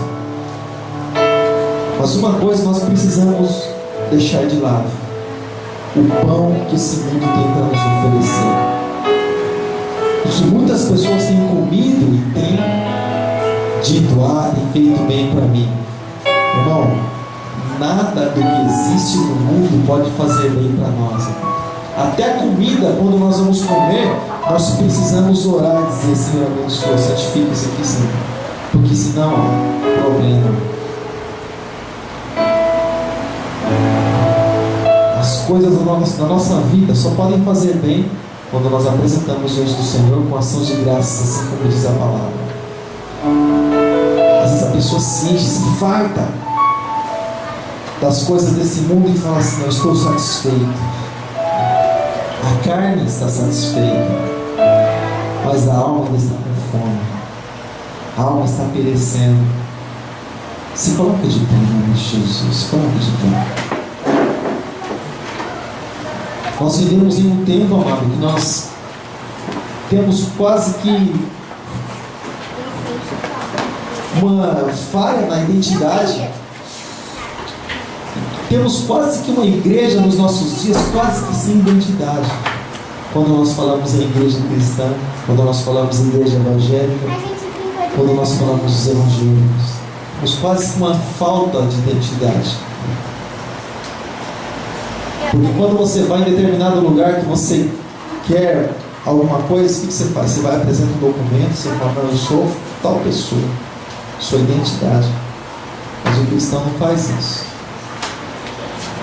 Mas uma coisa nós precisamos deixar de lado: o pão que esse mundo tem para nos oferecer. Que muitas pessoas têm comido e têm dito: tem feito bem para mim. Irmão, nada do que existe no mundo pode fazer bem para nós. Até a comida, quando nós vamos comer, nós precisamos orar e dizer: Senhor, abençoa, santifica isso aqui, Senhor, porque senão há problema. As coisas da nossa vida só podem fazer bem quando nós apresentamos diante do Senhor com ação de graças, assim como diz a palavra. Às vezes a pessoa se enche, se farta das coisas desse mundo e fala assim: eu estou satisfeito. A carne está satisfeita, mas a alma ainda está com fome. A alma está perecendo. Se coloca de pé em nome de Jesus. Se coloca de pé. Nós vivemos em um tempo, amado, que nós temos quase que uma falha na identidade. Temos quase que uma igreja nos nossos dias, quase que sem identidade. Quando nós falamos em igreja cristã, quando nós falamos em igreja evangélica, quando nós falamos dos evangélicos, temos quase que uma falta de identidade. Porque quando você vai em determinado lugar que você quer alguma coisa, o que você faz? Você vai apresentar um documento, você fala: eu sou tal pessoa, sua identidade. Mas o cristão não faz isso.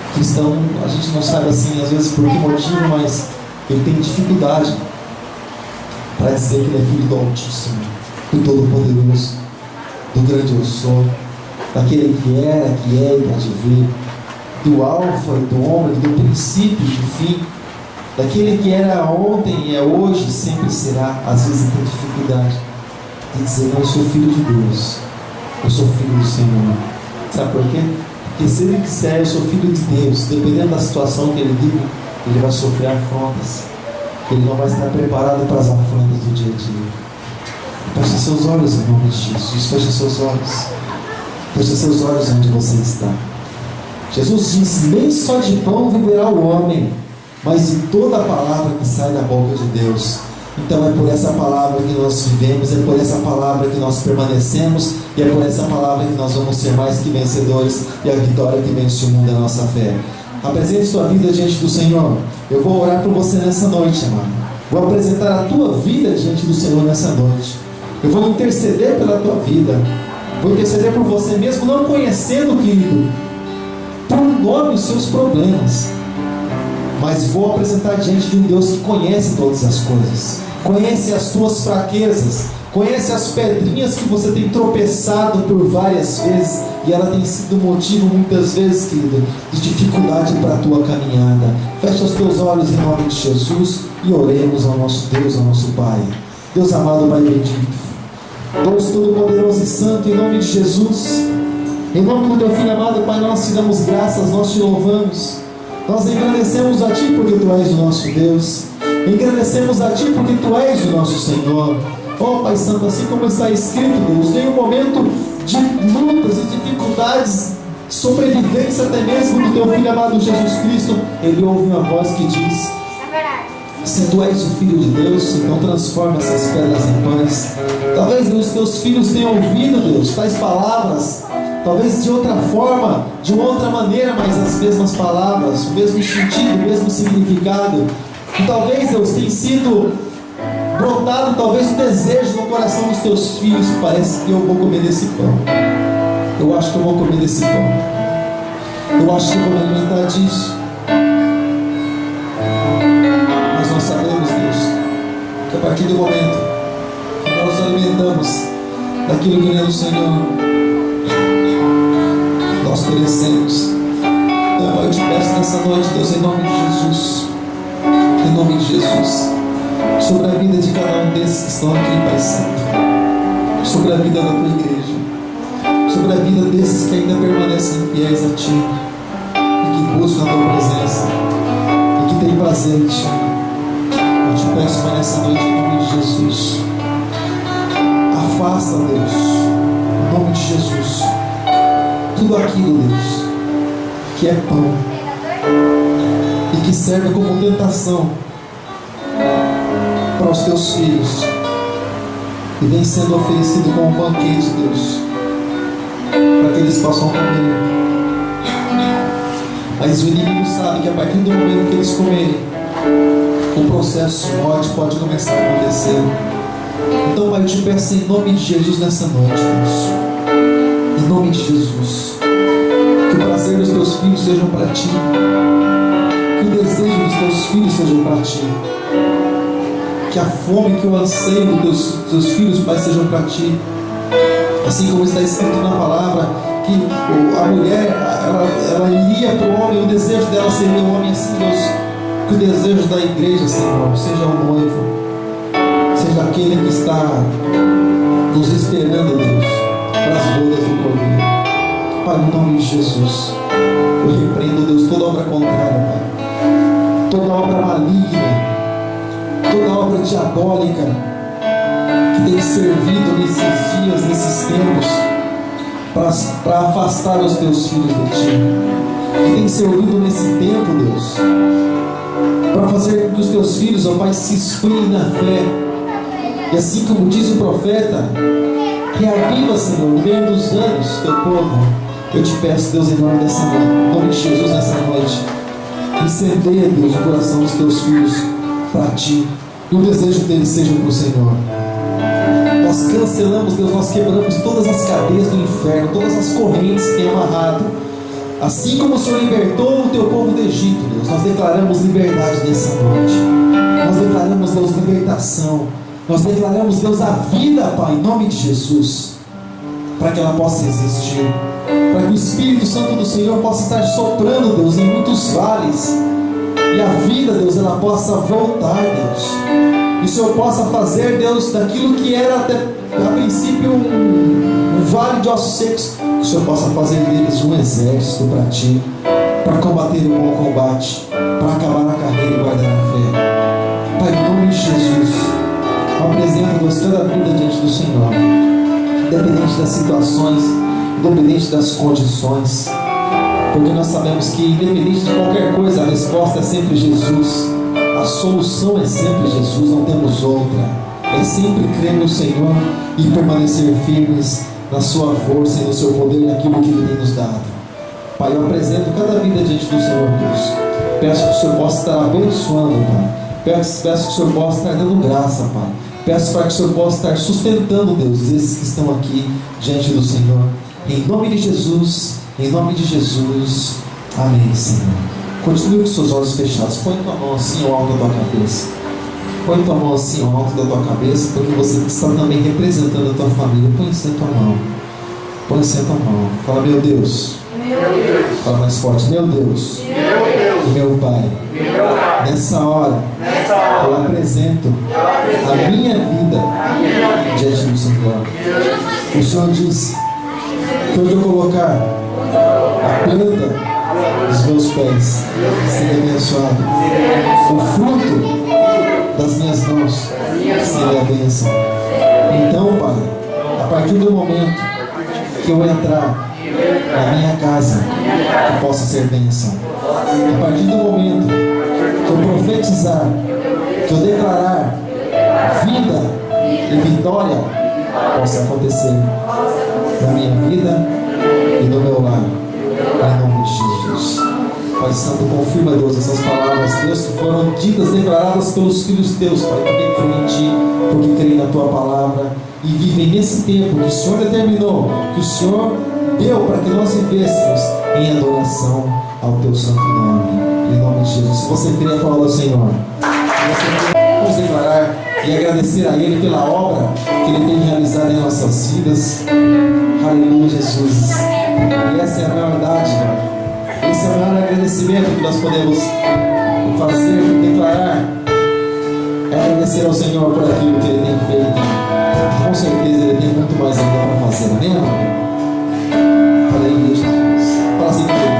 O cristão, a gente não sabe assim, às vezes por que motivo, mas ele tem dificuldade para dizer que ele é filho do Altíssimo, do Todo-Poderoso, do grande eu sou, daquele que era, que é e há de vir, do alfa e do ômega, do princípio e do fim, daquele que era ontem e é hoje e sempre será. Às vezes tem dificuldade de dizer: não, eu sou filho de Deus, eu sou filho do Senhor. Sabe por quê? que se ele disser, eu sou filho de Deus, dependendo da situação que ele vive, ele vai sofrer afrontas. Ele não vai estar preparado para as afrontas do dia a dia. Feche seus olhos em nome de Jesus. Feche seus olhos. Feche seus olhos onde você está. Jesus disse: nem só de pão viverá o homem, mas de toda a palavra que sai da boca de Deus. Então é por essa palavra que nós vivemos, é por essa palavra que nós permanecemos, e é por essa palavra que nós vamos ser mais que vencedores, e a vitória que vence o mundo é a nossa fé. Apresente sua vida diante do Senhor. Eu vou orar por você nessa noite, amado. Vou apresentar a tua vida diante do Senhor nessa noite. Eu vou interceder pela tua vida. Vou interceder por você mesmo, não conhecendo, querido, por nome os seus problemas, mas vou apresentar diante de um Deus que conhece todas as coisas, conhece as tuas fraquezas, conhece as pedrinhas que você tem tropeçado por várias vezes, e ela tem sido motivo muitas vezes, querido, de dificuldade para a tua caminhada. Fecha os teus olhos em nome de Jesus e oremos ao nosso Deus, ao nosso Pai. Deus amado, Pai bendito, Deus Todo-Poderoso e Santo, em nome de Jesus, em nome do teu Filho amado, Pai, nós te damos graças, nós te louvamos, nós engrandecemos a Ti porque Tu és o nosso Deus, engrandecemos a Ti porque Tu és o nosso Senhor. Oh Pai Santo, assim como está escrito, Deus, tem um momento de lutas e dificuldades, sobrevivência até mesmo do teu Filho amado Jesus Cristo. Ele ouve uma voz que diz: se Tu és o Filho de Deus, então transforma essas pedras em pães. Talvez os teus filhos tenham ouvido, Deus, tais palavras, talvez de outra forma, de uma outra maneira, mas as mesmas palavras, o mesmo sentido, o mesmo significado. E talvez, Deus, tenha sido brotado talvez o desejo no coração dos teus filhos: parece que eu vou comer desse pão, eu acho que eu vou comer desse pão, eu acho que eu vou me alimentar disso. Mas nós sabemos, Deus, que a partir do momento que nós nos alimentamos daquilo que vem do Senhor, nós perecemos. Então eu te peço nessa noite, Deus, em nome de Jesus, em nome de Jesus, sobre a vida de cada um desses que estão aqui, Pai Santo, sobre a vida da tua igreja, sobre a vida desses que ainda permanecem fiéis a Ti e que buscam a tua presença e que têm prazer em Ti. Eu te peço, Pai, nessa noite, em nome de Jesus, afasta, Deus, em nome de Jesus, tudo aquilo, Deus, que é pão e que serve como tentação para os teus filhos, e vem sendo oferecido como um banquete, Deus, para que eles possam comer. Mas o inimigo sabe que a partir do momento que eles comerem, o processo de morte pode começar a acontecer. Então, Pai, eu te peço em nome de Jesus nessa noite, Deus, em nome de Jesus, que o prazer dos teus filhos sejam para Ti, que o desejo dos teus filhos sejam para Ti, que a fome, que o anseio dos teus filhos, Pai, sejam para Ti. Assim como está escrito na palavra, que a mulher, ela iria para o homem, o desejo dela seria o homem. Assim, Deus, que o desejo da igreja, Senhor, seja o noivo, seja aquele que está nos esperando, Deus, para as bodas do Cordeiro. Pai, no nome de Jesus, eu repreendo, Deus, toda obra contrária, Pai, toda obra maligna, toda obra diabólica que tem servido nesses dias, nesses tempos, para afastar os teus filhos de Ti, que tem servido nesse tempo, Deus, para fazer com que os teus filhos, ó Pai, se esfriem na fé, e assim como diz o profeta, reaviva, Senhor, no meio dos anos, teu povo. Eu te peço, Deus, em nome dessa noite, em nome de Jesus, nessa noite, incendeia, Deus, o coração dos teus filhos para Ti, e o desejo deles seja para o Senhor. Nós cancelamos, Deus, nós quebramos todas as cadeias do inferno, todas as correntes que tem amarrado. Assim como o Senhor libertou o teu povo do Egito, Deus, nós declaramos liberdade nessa noite. Nós declaramos, Deus, libertação. Nós declaramos, Deus, a vida, Pai, em nome de Jesus, para que ela possa existir, para que o Espírito Santo do Senhor possa estar soprando, Deus, em muitos vales, e a vida, Deus, ela possa voltar, Deus. Que o Senhor possa fazer, Deus, daquilo que era até a princípio um vale de ossos secos, que o Senhor possa fazer deles um exército para Ti, para combater o bom combate, para acabar na carreira e guardar a fé. Pai, em nome de Jesus, apresenta-nos toda a vida diante do Senhor, independente das situações, independente das condições, porque nós sabemos que, independente de qualquer coisa, a resposta é sempre Jesus, a solução é sempre Jesus, não temos outra. É sempre crer no Senhor e permanecer firmes na sua força e no seu poder, naquilo que Ele tem nos dado. Pai, eu apresento cada vida diante do Senhor, Deus. Peço que o Senhor possa estar abençoando, Pai. Peço que o Senhor possa estar dando graça, Pai. Peço para que o Senhor possa estar sustentando, Deus, esses que estão aqui diante do Senhor. Em nome de Jesus, em nome de Jesus. Amém, Senhor. Continue com seus olhos fechados. Põe tua mão assim ao alto da tua cabeça. Põe tua mão assim ao alto da tua cabeça, porque você está também representando a tua família. Põe assim a tua mão. Põe assim a tua mão. Fala, meu Deus. Meu Deus. Fala mais forte. Meu Deus. Meu Pai. Nessa hora, eu apresento a minha vida diante do Senhor. O Senhor diz que onde eu colocar a planta dos meus pés, seria abençoado. O fruto das minhas mãos seria a bênção. Então, Pai, a partir do momento que eu entrar na minha casa, que possa ser bênção. A partir do momento que eu profetizar, que eu declarar vida e vitória, possa acontecer na minha vida e no meu lar, em nome de Jesus. Pai Santo, confirma, Deus, essas palavras, Deus, que foram ditas, declaradas pelos filhos teus, Pai, porque creem em Ti, porque creem na Tua palavra e vivem nesse tempo que o Senhor determinou, que o Senhor deu para que nós vivêssemos em adoração ao Teu santo nome, em nome de Jesus. Se você crê, fala ao Senhor. Vamos declarar e agradecer a Ele pela obra que Ele tem realizado em nossas vidas. Aleluia, Jesus. E essa é a maior dádiva. Esse é o maior agradecimento que nós podemos fazer, declarar, é agradecer ao Senhor por aquilo que Ele tem feito. Com certeza Ele tem muito mais ainda para fazer, amém, amor? Aleluia, Jesus. Fala assim comigo.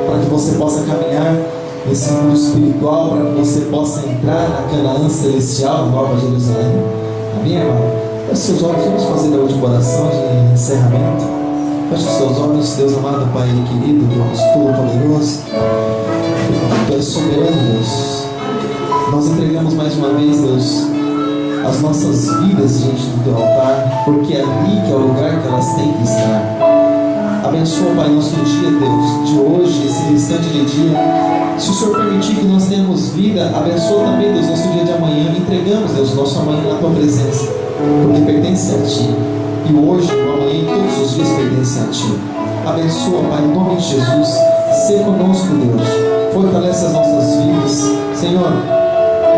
para que você possa caminhar nesse mundo espiritual, para que você possa entrar na Canaã celestial, Nova Jerusalém. Amém, amado? Feche seus olhos, vamos fazer a última oração de encerramento. Feche seus olhos, Deus amado, Pai querido, Deus todo-poderoso, Tu és soberano, Deus. Nós entregamos mais uma vez, Deus, as nossas vidas diante do Teu altar, porque é ali que é o lugar que elas têm que estar. Abençoa, Pai, nosso dia, Deus, de hoje, esse instante de dia. Se o Senhor permitir que nós tenhamos vida, abençoa também, Deus, nosso dia de amanhã. Entregamos, Deus, nosso amanhã na Tua presença, porque pertence a Ti. E hoje, o amanhã e todos os dias pertencem a Ti. Abençoa, Pai, em nome de Jesus. Ser conosco, Deus. Fortalece as nossas vidas. Senhor,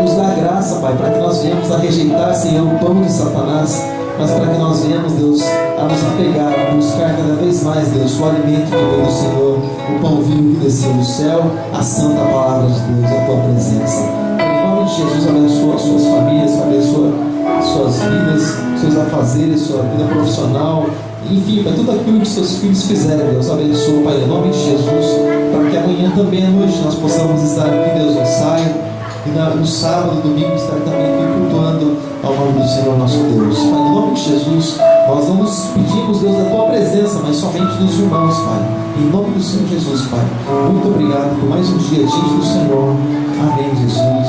nos dá graça, Pai, para que nós venhamos a rejeitar, Senhor, o pão de Satanás, mas para que nós venhamos, Deus, a nos apegar, a buscar cada vez mais, Deus, o alimento que vem do Senhor, o pão vivo que desceu do céu, a santa palavra de Deus, a Tua presença. Em nome de Jesus, abençoa as suas famílias, abençoa as suas vidas, seus afazeres, sua vida profissional, enfim, para tudo aquilo que seus filhos fizerem, Deus, abençoa, Pai, em nome de Jesus, para que amanhã também à noite nós possamos estar aqui, Deus, no ensaio, e no sábado, domingo, estar também aqui cultuando ao nome do Senhor nosso Deus. Pai, em nome de Jesus, nós não nos pedimos, Deus, da Tua presença, mas somente dos irmãos, Pai. Em nome do Senhor Jesus, Pai. Muito obrigado por mais um dia diante do Senhor. Amém, Jesus.